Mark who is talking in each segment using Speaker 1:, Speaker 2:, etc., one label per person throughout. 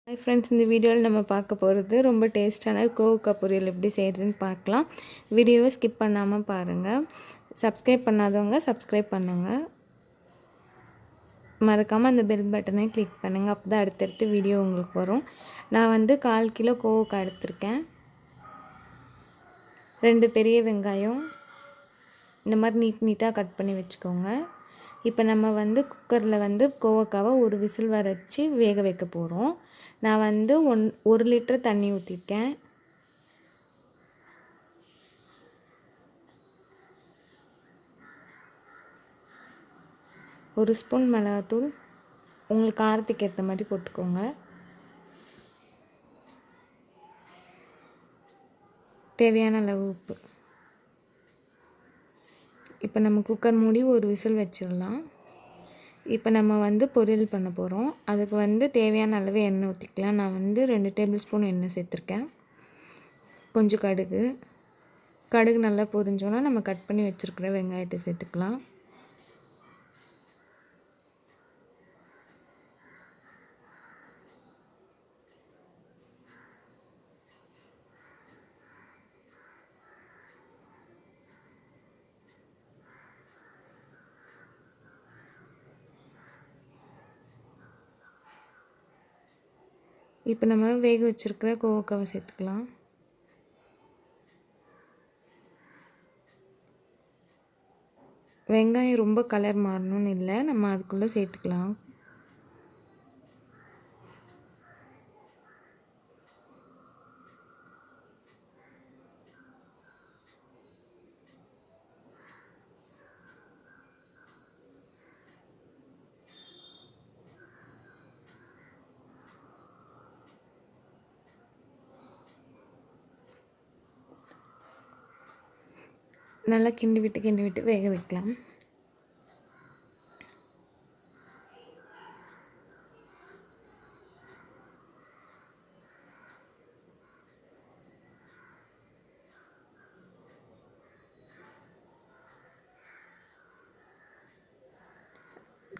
Speaker 1: Hi friends, இந்த வீடியோவில் நம்ம பார்க்க போகிறது ரொம்ப டேஸ்டான கோவக்காய் பொரியல் எப்படி செய்கிறதுன்னு பார்க்கலாம். வீடியோவை ஸ்கிப் பண்ணாமல் பாருங்கள். சப்ஸ்கிரைப் பண்ணாதவங்க சப்ஸ்கிரைப் பண்ணுங்கள். மறக்காமல் அந்த பெல் பட்டனை கிளிக் பண்ணுங்கள். அப்போ தான் அடுத்தடுத்து வீடியோ உங்களுக்கு வரும். நான் 1/4 கிலோ கோவக்காய் எடுத்திருக்கேன். 2 பெரிய வெங்காயம் இந்த மாதிரி நீட்டாக கட் பண்ணி வச்சுக்கோங்க. இப்போ நம்ம குக்கரில் கோவக்காவை ஒரு விசில் வர வச்சு வேக வைக்க போகிறோம். நான் 1 லிட்டர் தண்ணி ஊற்றிருக்கேன். ஒரு ஸ்பூன் மிளகாத்தூள், உங்களுக்கு காரத்துக்கு ஏற்ற மாதிரி போட்டுக்கோங்க. தேவையான அளவு உப்பு. இப்போ நம்ம குக்கர் மூடி ஒரு விசில் வச்சிடலாம். இப்போ நம்ம பொரியல் பண்ண போகிறோம். அதுக்கு தேவையான அளவு எண்ணெய் ஊற்றிக்கலாம். நான் 2 டேபிள் ஸ்பூன் எண்ணெய் சேர்த்துருக்கேன். கொஞ்சம் கடுகு நல்லா பொரிஞ்சோன்னா நம்ம கட் பண்ணி வச்சுருக்கிற வெங்காயத்தை சேர்த்துக்கலாம். இப்போ நம்ம வேக வச்சுருக்கிற கோவக்காவை சேர்த்துக்கலாம். வெங்காயம் ரொம்ப கலர் மாறணும்னு இல்லை, நம்ம அதுக்குள்ளே சேர்த்துக்கலாம். நல்லா கிண்டி விட்டு வேக வைக்கலாம்.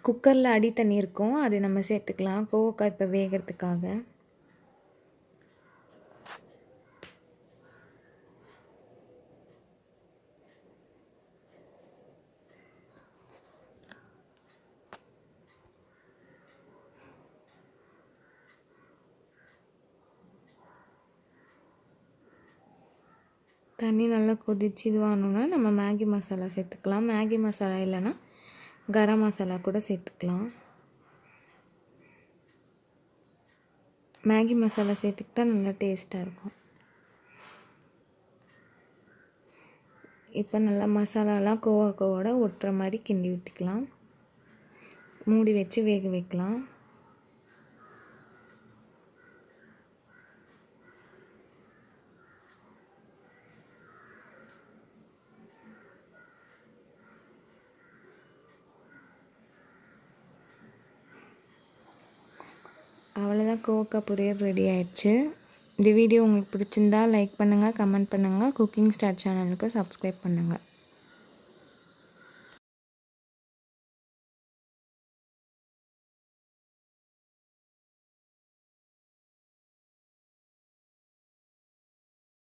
Speaker 1: குக்கரில் அடி தண்ணி இருக்கும், அது நம்ம சேர்த்துக்கலாம் கோவக்காய் இப்போ வேகிறதுக்காக. தண்ணி நல்லா கொதிச்சு இதுவாகணுன்னா நம்ம மேகி மசாலா சேர்த்துக்கலாம். மேகி மசாலா இல்லைன்னா கரம் மசாலா கூட சேர்த்துக்கலாம். மேகி மசாலா சேர்த்துக்கிட்டா நல்லா டேஸ்ட்டாக இருக்கும். இப்போ நல்லா மசாலாலாம் கோவக்காவோட ஒட்டுற மாதிரி கிண்டி விட்டுக்கலாம். மூடி வச்சு வேக வைக்கலாம். அவ்வளோதான், கோவக்காய் பொரியல் ரெடி ஆயிடுச்சு. இந்த வீடியோ உங்களுக்கு பிடிச்சிருந்தா லைக் பண்ணுங்கள், கமெண்ட் பண்ணுங்கள். குக்கிங் ஸ்டார் சேனலுக்கு சப்ஸ்கிரைப் பண்ணுங்கள்.